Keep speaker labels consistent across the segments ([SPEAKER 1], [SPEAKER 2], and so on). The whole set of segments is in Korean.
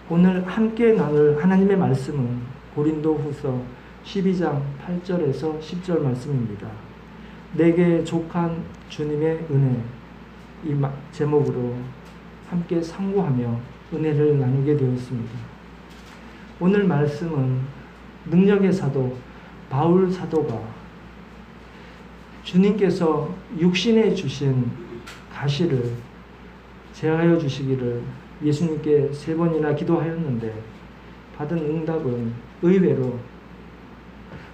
[SPEAKER 1] 오늘 함께 나눌 하나님의 말씀은 고린도후서 12장 8절에서 10절 말씀입니다. 내게 족한 주님의 은혜, 이 제목으로 함께 상고하며 은혜를 나누게 되었습니다. 오늘 말씀은 능력의 사도 바울 사도가 주님께서 육신에 주신 가시를 제하여 주시기를 예수님께 3번이나 기도하였는데 받은 응답은 의외로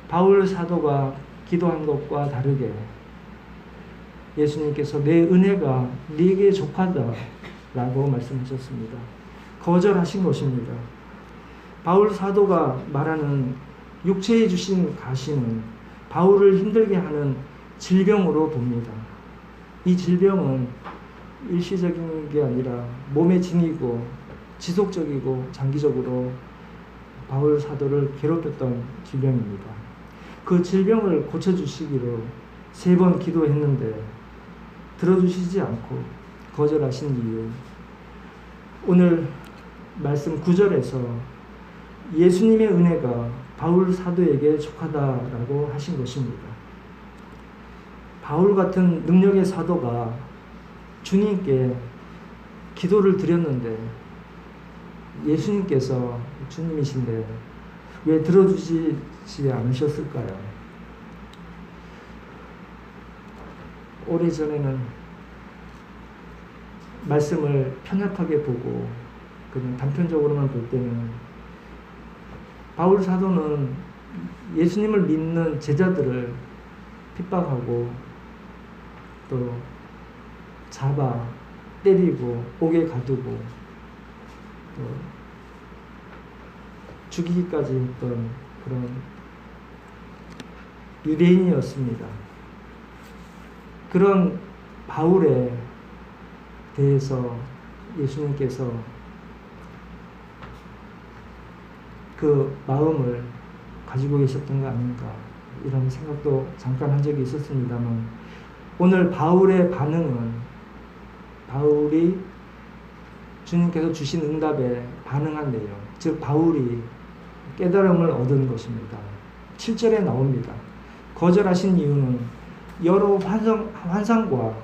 [SPEAKER 1] 바울 사도가 기도한 것과 다르게 예수님께서 내 은혜가 네게 족하다라고 말씀하셨습니다. 거절하신 것입니다. 바울 사도가 말하는 육체에 주신 가시는 바울을 힘들게 하는 질병으로 봅니다. 이 질병은 일시적인 게 아니라 몸에 지니고 지속적이고 장기적으로 바울 사도를 괴롭혔던 질병입니다. 그 질병을 고쳐주시기로 3번 기도했는데 들어주시지 않고 거절하신 이유, 오늘 말씀 9절에서 예수님의 은혜가 바울 사도에게 족하다라고 하신 것입니다. 바울 같은 능력의 사도가 주님께 기도를 드렸는데 예수님께서 주님이신데 왜 들어주시지 않으셨을까요? 오래전에는 말씀을 편협하게 보고 그냥 단편적으로만 볼 때는 바울 사도는 예수님을 믿는 제자들을 핍박하고 또 잡아 때리고 옥에 가두고 또 죽이기까지 했던 그런 유대인이었습니다. 그런 바울에 대해서 예수님께서 그 마음을 가지고 계셨던 거 아닌가 이런 생각도 잠깐 한 적이 있었습니다만, 오늘 바울의 반응은 바울이 주님께서 주신 응답에 반응한 내용, 즉 바울이 깨달음을 얻은 것입니다. 7절에 나옵니다. 거절하신 이유는 여러 환상과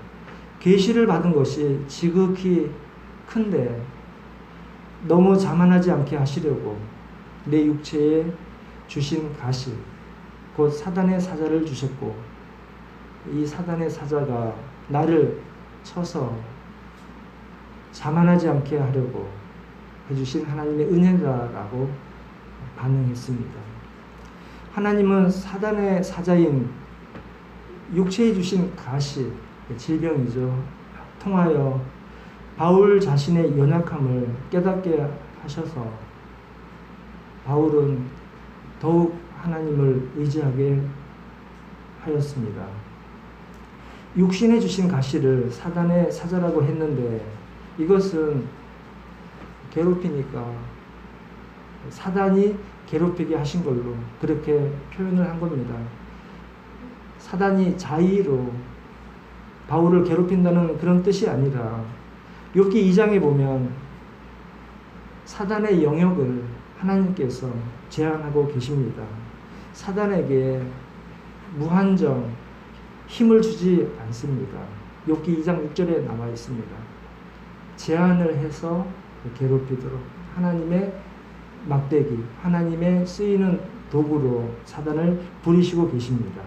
[SPEAKER 1] 계시를 받은 것이 지극히 큰데 너무 자만하지 않게 하시려고 내 육체에 주신 가시, 곧 사단의 사자를 주셨고, 이 사단의 사자가 나를 쳐서 자만하지 않게 하려고 해주신 하나님의 은혜다라고 반응했습니다. 하나님은 사단의 사자인 육체에 주신 가시, 질병이죠, 통하여 바울 자신의 연약함을 깨닫게 하셔서 바울은 더욱 하나님을 의지하게 하였습니다. 육신에 주신 가시를 사단의 사자라고 했는데 이것은 괴롭히니까 사단이 괴롭히게 하신 걸로 그렇게 표현을 한 겁니다. 사단이 자의로 바울을 괴롭힌다는 그런 뜻이 아니라 욥기 2장에 보면 사단의 영역을 하나님께서 제한하고 계십니다. 사단에게 무한정 힘을 주지 않습니다. 욥기 2장 6절에 나와 있습니다. 제한을 해서 괴롭히도록 하나님의 막대기, 하나님의 쓰이는 도구로 사단을 부리시고 계십니다.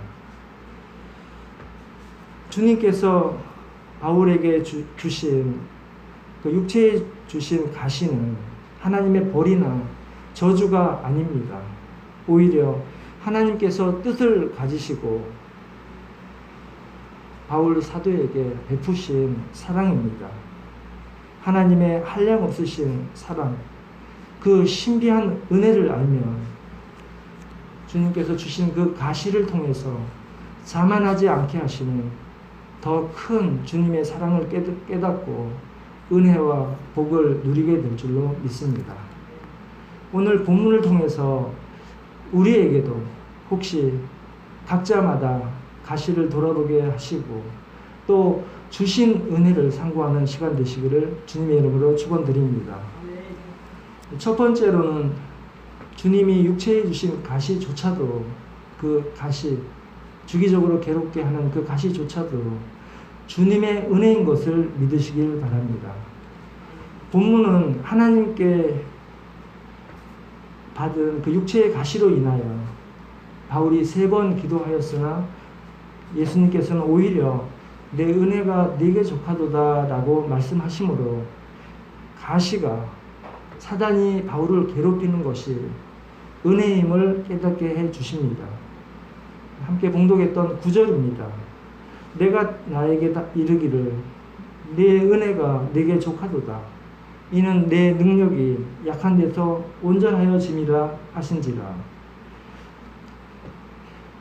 [SPEAKER 1] 주님께서 바울에게 주신 그 육체에 주신 가시는 하나님의 벌이나 저주가 아닙니다. 오히려 하나님께서 뜻을 가지시고 바울 사도에게 베푸신 사랑입니다. 하나님의 한량없으신 사랑, 그 신비한 은혜를 알면 주님께서 주신 그 가시를 통해서 자만하지 않게 하시는 더 큰 주님의 사랑을 깨닫고 은혜와 복을 누리게 될 줄로 믿습니다. 오늘 본문을 통해서 우리에게도 혹시 각자마다 가시를 돌아보게 하시고 또 주신 은혜를 상고하는 시간 되시기를 주님의 이름으로 축원드립니다. 첫 번째로는 주님이 육체에 주신 가시조차도, 그 가시, 주기적으로 괴롭게 하는 그 가시조차도 주님의 은혜인 것을 믿으시길 바랍니다. 본문은 하나님께 받은 그 육체의 가시로 인하여 바울이 3번 기도하였으나 예수님께서는 오히려 내 은혜가 네게 족하도다 라고 말씀하시므로 가시가 사단이 바울을 괴롭히는 것이 은혜임을 깨닫게 해 주십니다. 함께 봉독했던 9절입니다. 내가 나에게 이르기를 네 은혜가 네게 족하도다. 이는 내 능력이 약한 데서 온전하여짐이라 하신지라.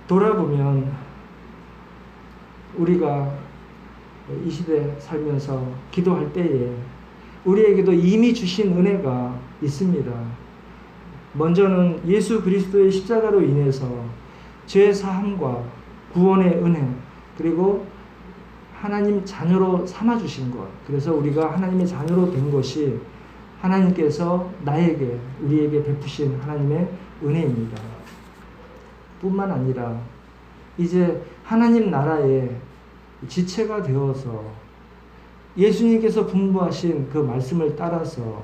[SPEAKER 1] 돌아보면 우리가 이 시대 살면서 기도할 때에 우리에게도 이미 주신 은혜가 있습니다. 먼저는 예수 그리스도의 십자가로 인해서 죄 사함과 구원의 은혜, 그리고 하나님 자녀로 삼아주신 것, 그래서 우리가 하나님의 자녀로 된 것이 하나님께서 나에게, 우리에게 베푸신 하나님의 은혜입니다. 뿐만 아니라 이제 하나님 나라의 지체가 되어서 예수님께서 분부하신 그 말씀을 따라서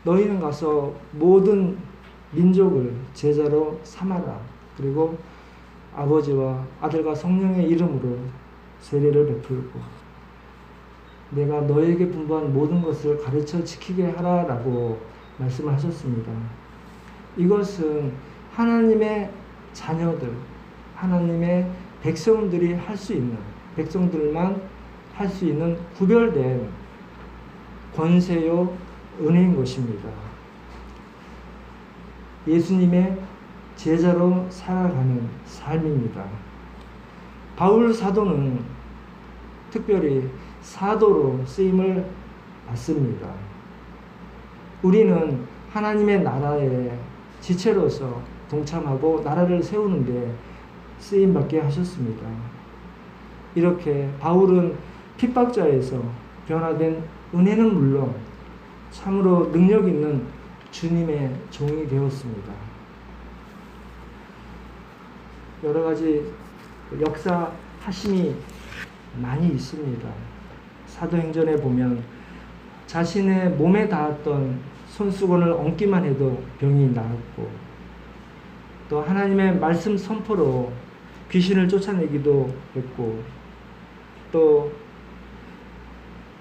[SPEAKER 1] 너희는 가서 모든 민족을 제자로 삼아라. 그리고 아버지와 아들과 성령의 이름으로 세례를 베풀고 내가 너에게 분부한 모든 것을 가르쳐 지키게 하라라고 말씀을 하셨습니다. 이것은 하나님의 자녀들, 하나님의 백성들이 할 수 있는, 백성들만 할 수 있는 구별된 권세요 은혜인 것입니다. 예수님의 제자로 살아가는 삶입니다. 바울 사도는 특별히 사도로 쓰임을 받습니다. 우리는 하나님의 나라의 지체로서 동참하고 나라를 세우는데 쓰임받게 하셨습니다. 이렇게 바울은 핍박자에서 변화된 은혜는 물론 참으로 능력 있는 주님의 종이 되었습니다. 여러 가지 역사 하심이 많이 있습니다. 사도행전에 보면 자신의 몸에 닿았던 손수건을 얹기만 해도 병이 나았고, 또 하나님의 말씀 선포로 귀신을 쫓아내기도 했고, 또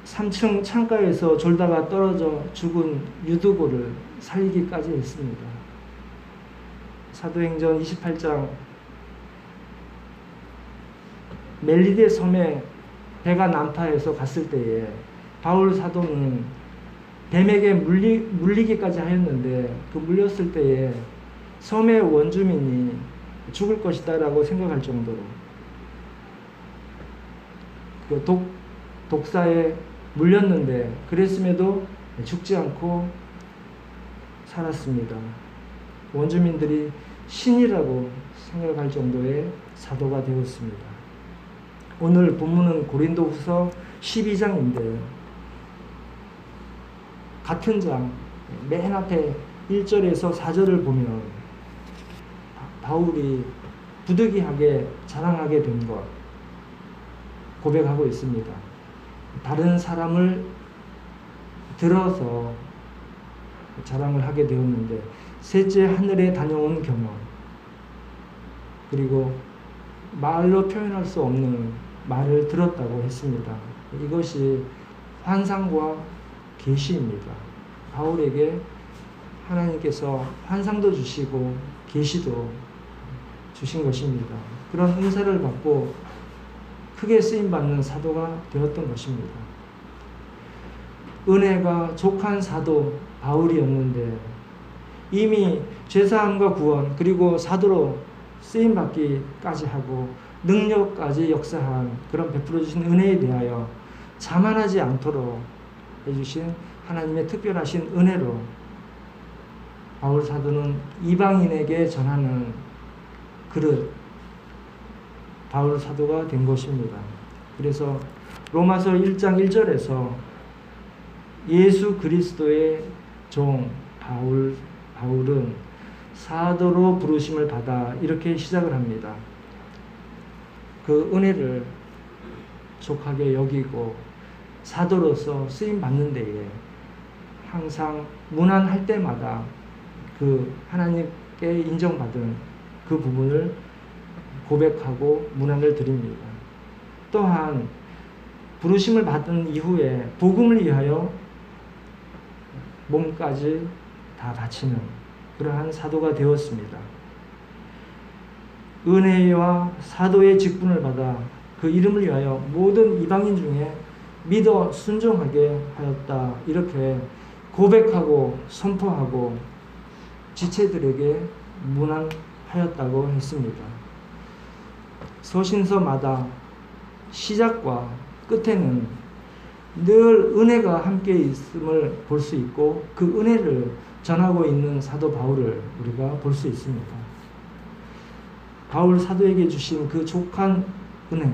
[SPEAKER 1] 3층 창가에서 졸다가 떨어져 죽은 유두고를 살리기까지 했습니다. 사도행전 28장 멜리데 섬에 배가 난파해서 갔을 때에 바울 사도는 뱀에게 물리기까지 하였는데 그 물렸을 때에 섬의 원주민이 죽을 것이다 라고 생각할 정도로 그 독사에 물렸는데 그랬음에도 죽지 않고 살았습니다. 원주민들이 신이라고 생각할 정도의 사도가 되었습니다. 오늘 본문은 고린도후서 12장인데 같은 장 맨 앞에 1절에서 4절을 보면 바울이 부득이하게 자랑하게 된 것 고백하고 있습니다. 다른 사람을 들어서 자랑을 하게 되었는데 셋째 하늘에 다녀온 경험, 그리고 말로 표현할 수 없는 말을 들었다고 했습니다. 이것이 환상과 계시입니다. 바울에게 하나님께서 환상도 주시고 계시도 주신 것입니다. 그런 은사를 받고 크게 쓰임받는 사도가 되었던 것입니다. 은혜가 족한 사도 바울이었는데 이미 죄사함과 구원, 그리고 사도로 쓰임받기까지 하고 능력까지 역사한 그런 베풀어 주신 은혜에 대하여 자만하지 않도록 해주신 하나님의 특별하신 은혜로 바울 사도는 이방인에게 전하는 그릇, 바울 사도가 된 것입니다. 그래서 로마서 1장 1절에서 예수 그리스도의 종, 바울은 사도로 부르심을 받아 이렇게 시작을 합니다. 그 은혜를 족하게 여기고 사도로서 쓰임 받는 데에 항상 문안할 때마다 그 하나님께 인정받은 그 부분을 고백하고 문안을 드립니다. 또한 부르심을 받은 이후에 복음을 위하여 몸까지 다 바치는 그러한 사도가 되었습니다. 은혜와 사도의 직분을 받아 그 이름을 위하여 모든 이방인 중에 믿어 순종하게 하였다. 이렇게 고백하고 선포하고 지체들에게 문안하였다고 했습니다. 서신서마다 시작과 끝에는 늘 은혜가 함께 있음을 볼 수 있고 그 은혜를 전하고 있는 사도 바울을 우리가 볼 수 있습니다. 바울 사도에게 주신 그 족한 은혜,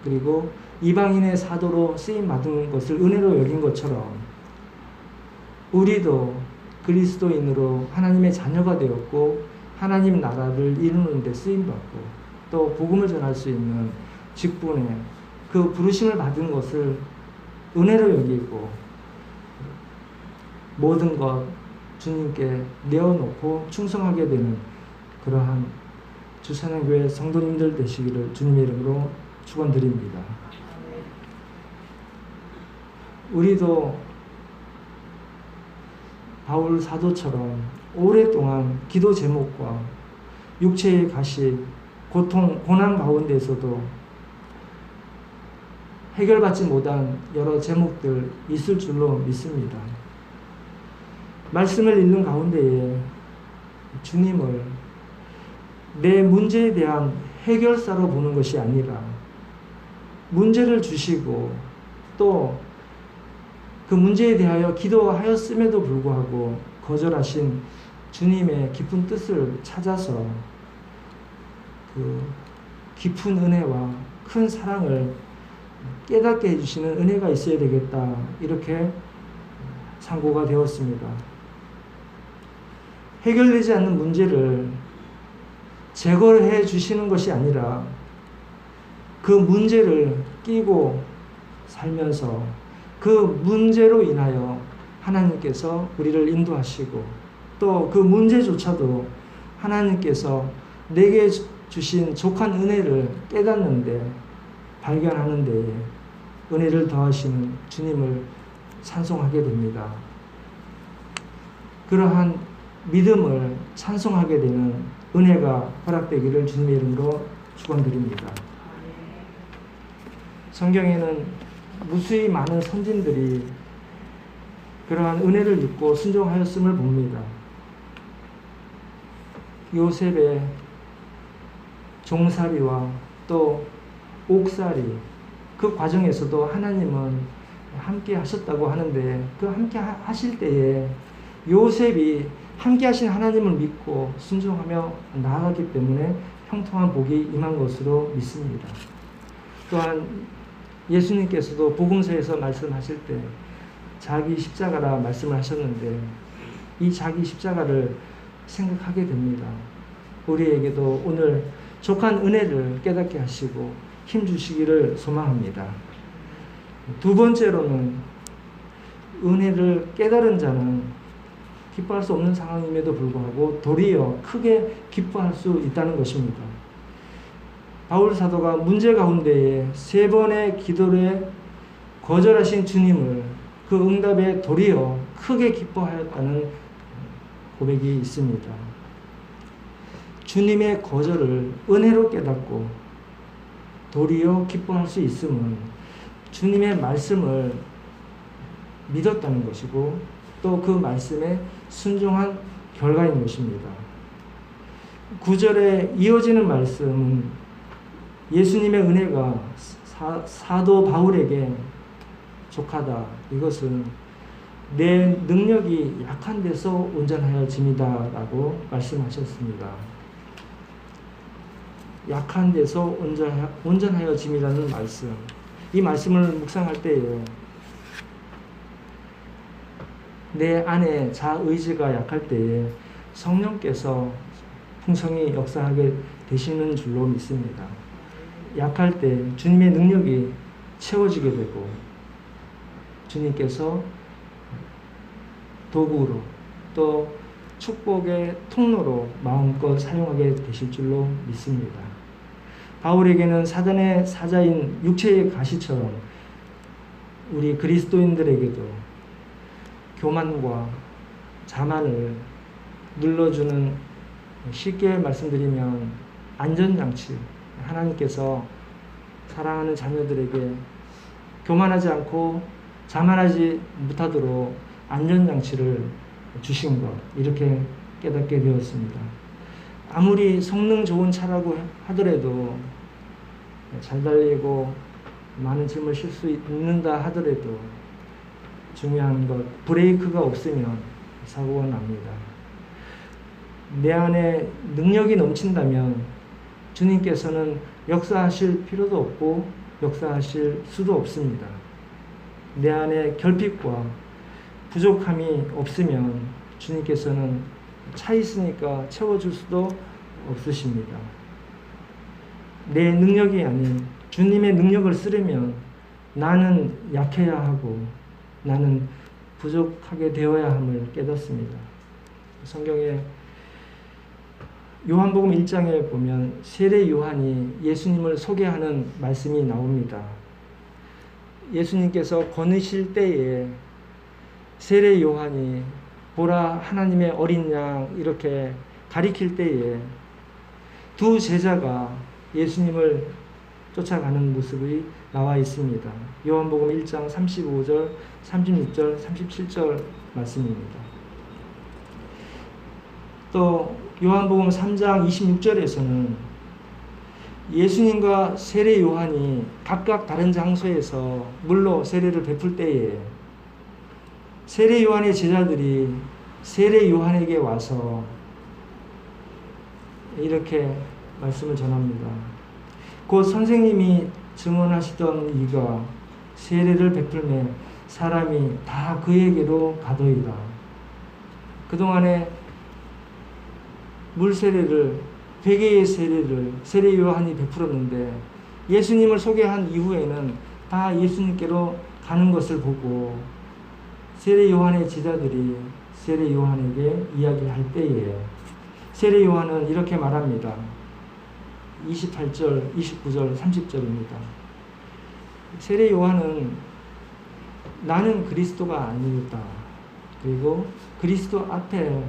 [SPEAKER 1] 그리고 이방인의 사도로 쓰임 받은 것을 은혜로 여긴 것처럼 우리도 그리스도인으로 하나님의 자녀가 되었고 하나님 나라를 이루는 데 쓰임 받고 또 복음을 전할 수 있는 직분에 그 부르심을 받은 것을 은혜로 여기고 모든 것 주님께 내어놓고 충성하게 되는 그러한 주찬양교회 성도님들 되시기를 주님의 이름으로 축원드립니다. 우리도 바울 사도처럼 오랫동안 기도 제목과 육체의 가시, 고통, 고난 가운데에서도 해결받지 못한 여러 제목들 있을 줄로 믿습니다. 말씀을 읽는 가운데에 주님을 내 문제에 대한 해결사로 보는 것이 아니라 문제를 주시고 또 그 문제에 대하여 기도하였음에도 불구하고 거절하신 주님의 깊은 뜻을 찾아서 그 깊은 은혜와 큰 사랑을 깨닫게 해주시는 은혜가 있어야 되겠다. 이렇게 상고가 되었습니다. 해결되지 않는 문제를 제거해 주시는 것이 아니라 그 문제를 끼고 살면서 그 문제로 인하여 하나님께서 우리를 인도하시고 또 그 문제조차도 하나님께서 내게 주신 족한 은혜를 깨닫는데 발견하는 데에 은혜를 더하시는 주님을 찬송하게 됩니다. 그러한 믿음을 찬송하게 되는 은혜가 허락되기를 주님의 이름으로 축원드립니다. 성경에는 무수히 많은 선진들이 그러한 은혜를 입고 순종하였음을 봅니다. 요셉의 종살이와 또 옥살이, 그 과정에서도 하나님은 함께 하셨다고 하는데 그 함께 하실 때에 요셉이 함께 하신 하나님을 믿고 순종하며 나아갔기 때문에 형통한 복이 임한 것으로 믿습니다. 또한 예수님께서도 복음서에서 말씀하실 때 자기 십자가라 말씀을 하셨는데 이 자기 십자가를 생각하게 됩니다. 우리에게도 오늘 족한 은혜를 깨닫게 하시고 힘 주시기를 소망합니다. 두 번째로는 은혜를 깨달은 자는 기뻐할 수 없는 상황임에도 불구하고 도리어 크게 기뻐할 수 있다는 것입니다. 바울 사도가 문제 가운데에 3번의 기도를 거절하신 주님을 그 응답에 도리어 크게 기뻐하였다는 고백이 있습니다. 주님의 거절을 은혜로 깨닫고 도리어 기뻐할 수 있음은 주님의 말씀을 믿었다는 것이고 또 그 말씀에 순종한 결과인 것입니다. 9절에 이어지는 말씀은 예수님의 은혜가 사도 바울에게 족하다. 이것은 내 능력이 약한 데서 온전하여짐이다 라고 말씀하셨습니다. 약한 데서 온전하여짐이라는 말씀, 이 말씀을 묵상할 때에 내 안에 자의지가 약할 때에 성령께서 풍성히 역사하게 되시는 줄로 믿습니다. 약할 때 주님의 능력이 채워지게 되고 주님께서 도구로 또 축복의 통로로 마음껏 사용하게 되실 줄로 믿습니다. 바울에게는 사단의 사자인 육체의 가시처럼 우리 그리스도인들에게도 교만과 자만을 눌러주는, 쉽게 말씀드리면 안전장치, 하나님께서 사랑하는 자녀들에게 교만하지 않고 자만하지 못하도록 안전장치를 주신 것, 이렇게 깨닫게 되었습니다. 아무리 성능 좋은 차라고 하더라도, 잘 달리고 많은 짐을 실 수 있는다 하더라도 중요한 것, 브레이크가 없으면 사고가 납니다. 내 안에 능력이 넘친다면 주님께서는 역사하실 필요도 없고 역사하실 수도 없습니다. 내 안에 결핍과 부족함이 없으면 주님께서는 차 있으니까 채워줄 수도 없으십니다. 내 능력이 아닌 주님의 능력을 쓰려면 나는 약해야 하고 나는 부족하게 되어야 함을 깨닫습니다. 성경에 요한복음 1장에 보면 세례 요한이 예수님을 소개하는 말씀이 나옵니다. 예수님께서 거느실 때에 세례 요한이 보라 하나님의 어린 양 이렇게 가리킬 때에 두 제자가 예수님을 쫓아가는 모습이 나와 있습니다. 요한복음 1장 35절, 36절, 37절 말씀입니다. 또 요한복음 3장 26절에서는 예수님과 세례 요한이 각각 다른 장소에서 물로 세례를 베풀 때에 세례 요한의 제자들이 세례 요한에게 와서 이렇게 말씀을 전합니다. 곧 선생님이 증언하시던 이가 세례를 베풀매 사람이 다 그에게로 가더이다. 그동안에 물세례를, 회개의 세례를 세례 요한이 베풀었는데 예수님을 소개한 이후에는 다 예수님께로 가는 것을 보고 세례 요한의 제자들이 세례 요한에게 이야기할 때에 세례 요한은 이렇게 말합니다. 28절, 29절, 30절입니다. 세례 요한은 나는 그리스도가 아니다. 그리고 그리스도 앞에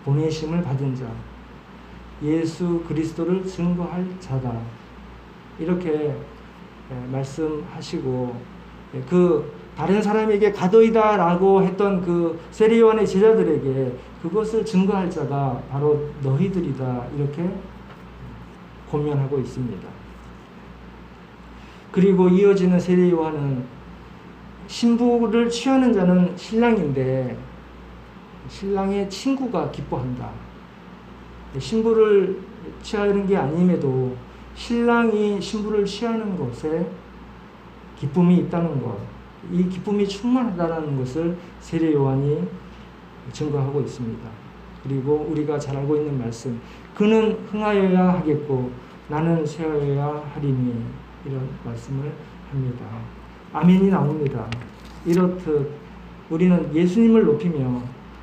[SPEAKER 1] 보내심을 받은 자, 예수 그리스도를 증거할 자다. 이렇게 말씀하시고 그 다른 사람에게 가더이다 라고 했던 그 세례 요한의 제자들에게 그것을 증거할 자가 바로 너희들이다. 이렇게 권면하고 있습니다. 그리고 이어지는 세례 요한은 신부를 취하는 자는 신랑인데 신랑의 친구가 기뻐한다. 신부를 취하는 게 아님에도 신랑이 신부를 취하는 것에 기쁨이 있다는 것, 이 기쁨이 충만하다는 것을 세례 요한이 증거하고 있습니다. 그리고 우리가 잘 알고 있는 말씀, 그는 흥하여야 하겠고 나는 쇠하여야 하리니, 이런 말씀을 합니다. 아멘이 나옵니다. 이렇듯 우리는 예수님을 높이며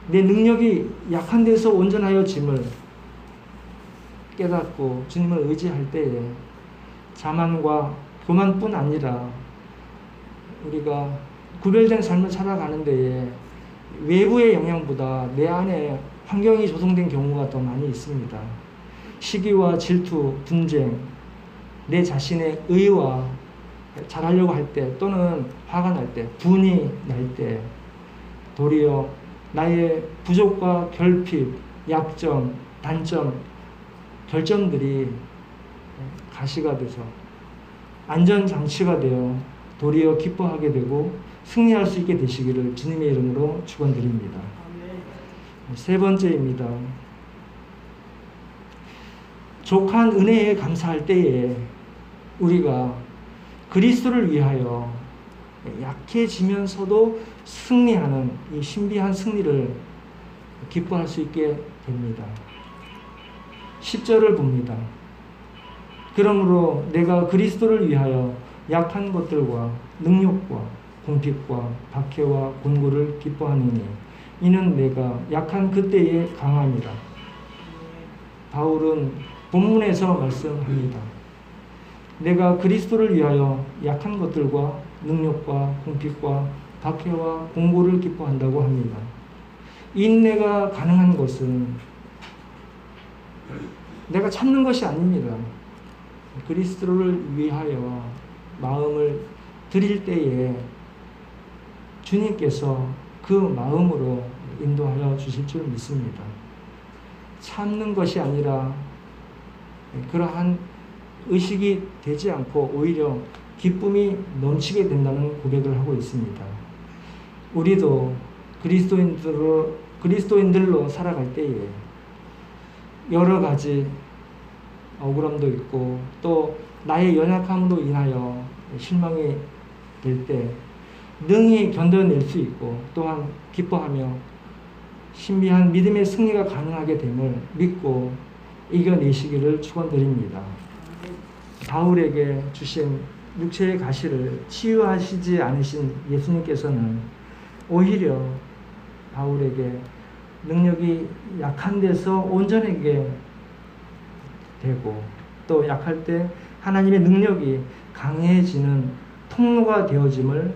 [SPEAKER 1] 내 능력이 약한 데서 온전하여 짐을 깨닫고 주님을 의지할 때에 자만과 교만뿐 아니라 우리가 구별된 삶을 살아가는 데에 외부의 영향보다 내 안에 환경이 조성된 경우가 더 많이 있습니다. 시기와 질투, 분쟁, 내 자신의 의와 잘하려고 할 때 또는 화가 날 때, 분이 날 때 도리어 나의 부족과 결핍, 약점, 단점, 결점들이 가시가 돼서 안전장치가 되어 도리어 기뻐하게 되고 승리할 수 있게 되시기를 주님의 이름으로 축원드립니다. 세 번째입니다. 족한 은혜에 감사할 때에 우리가 그리스도를 위하여 약해지면서도 승리하는 이 신비한 승리를 기뻐할 수 있게 됩니다. 10절을 봅니다. 그러므로 내가 그리스도를 위하여 약한 것들과 능욕과 공핍과 박해와 곤고를 기뻐하느니 이는 내가 약한 그때에 강함이라. 바울은 본문에서 말씀합니다. 내가 그리스도를 위하여 약한 것들과 능욕과 공핍과 박해와 곤고를 기뻐한다고 합니다. 인내가 가능한 것은 내가 참는 것이 아닙니다. 그리스도를 위하여 마음을 드릴 때에 주님께서 그 마음으로 인도하여 주실 줄 믿습니다. 참는 것이 아니라 그러한 의식이 되지 않고 오히려 기쁨이 넘치게 된다는 고백을 하고 있습니다. 우리도 그리스도인들로 살아갈 때에 여러 가지 억울함도 있고 또 나의 연약함으로 인하여 실망이 될 때 능히 견뎌낼 수 있고 또한 기뻐하며 신비한 믿음의 승리가 가능하게 됨을 믿고 이겨내시기를 축원드립니다. 바울에게 주신 육체의 가시를 치유하시지 않으신 예수님께서는 오히려 바울에게 능력이 약한 데서 온전하게 되고 또 약할 때 하나님의 능력이 강해지는 통로가 되어짐을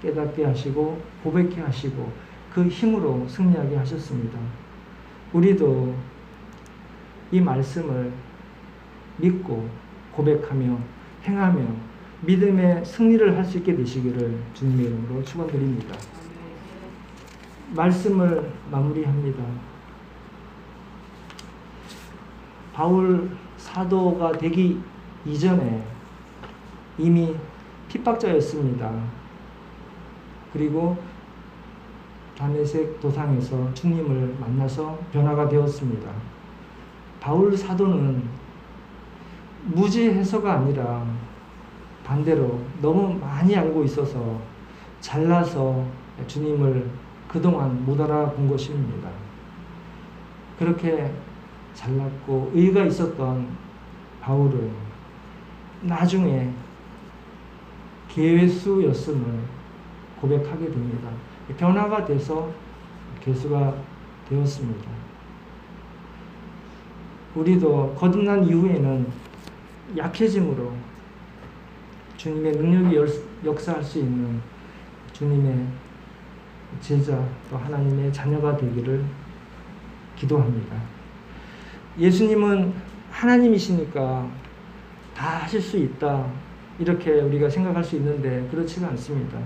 [SPEAKER 1] 깨닫게 하시고 고백해 하시고 그 힘으로 승리하게 하셨습니다. 우리도 이 말씀을 믿고 고백하며 행하며 믿음의 승리를 할 수 있게 되시기를 주님의 이름으로 축원드립니다. 말씀을 마무리합니다. 바울 사도가 되기 이전에 이미 핍박자였습니다. 그리고 다메섹 도상에서 주님을 만나서 변화가 되었습니다. 바울 사도는 무지해서가 아니라 반대로 너무 많이 알고 있어서 잘나서 주님을 그동안 못 알아본 것입니다. 그렇게 잘났고 의의가 있었던 바울은 나중에 개수였음을 고백하게 됩니다. 변화가 돼서 개수가 되었습니다. 우리도 거듭난 이후에는 약해짐으로 주님의 능력이 역사할 수 있는 주님의 제자 또 하나님의 자녀가 되기를 기도합니다. 예수님은 하나님이시니까 다 하실 수 있다 이렇게 우리가 생각할 수 있는데 그렇지가 않습니다.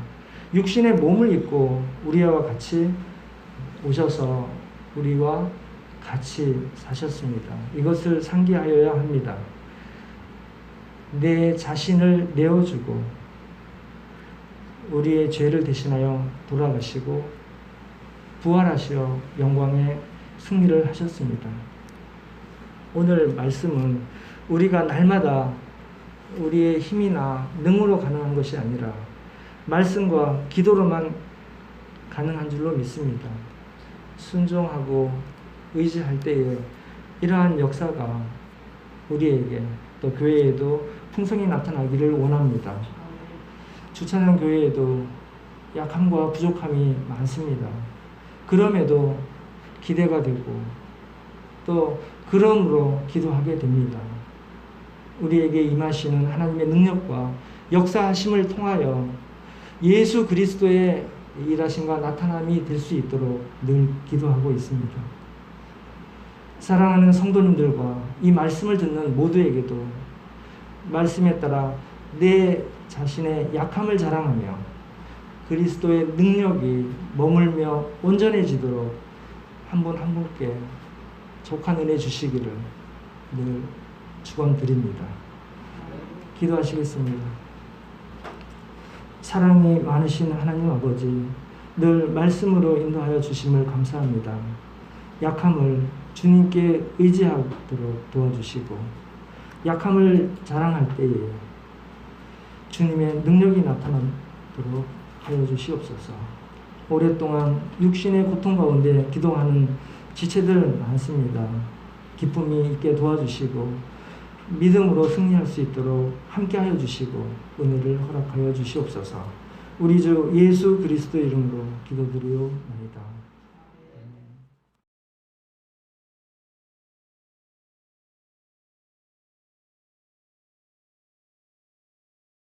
[SPEAKER 1] 육신의 몸을 입고 우리와 같이 오셔서 우리와 같이 사셨습니다. 이것을 상기하여야 합니다. 내 자신을 내어주고 우리의 죄를 대신하여 돌아가시고 부활하시어 영광의 승리를 하셨습니다. 오늘 말씀은 우리가 날마다 우리의 힘이나 능으로 가능한 것이 아니라 말씀과 기도로만 가능한 줄로 믿습니다. 순종하고 의지할 때에 이러한 역사가 우리에게 또 교회에도 풍성히 나타나기를 원합니다. 주차장 교회에도 약함과 부족함이 많습니다. 그럼에도 기대가 되고 또 그러므로 기도하게 됩니다. 우리에게 임하시는 하나님의 능력과 역사하심을 통하여 예수 그리스도의 일하심과 나타남이 될 수 있도록 늘 기도하고 있습니다. 사랑하는 성도님들과 이 말씀을 듣는 모두에게도 말씀에 따라 내 자신의 약함을 자랑하며 그리스도의 능력이 머물며 온전해지도록 한 분 한 분께 족한 은혜 주시기를 늘 축원드립니다. 기도하시겠습니다. 사랑이 많으신 하나님 아버지, 늘 말씀으로 인도하여 주심을 감사합니다. 약함을 주님께 의지하도록 도와주시고 약함을 자랑할 때에 주님의 능력이 나타나도록 하여 주시옵소서. 오랫동안 육신의 고통 가운데 기도하는 지체들 많습니다. 기쁨이 있게 도와주시고 믿음으로 승리할 수 있도록 함께 하여 주시고 은혜를 허락하여 주시옵소서. 우리 주 예수 그리스도 이름으로 기도드리옵나이다.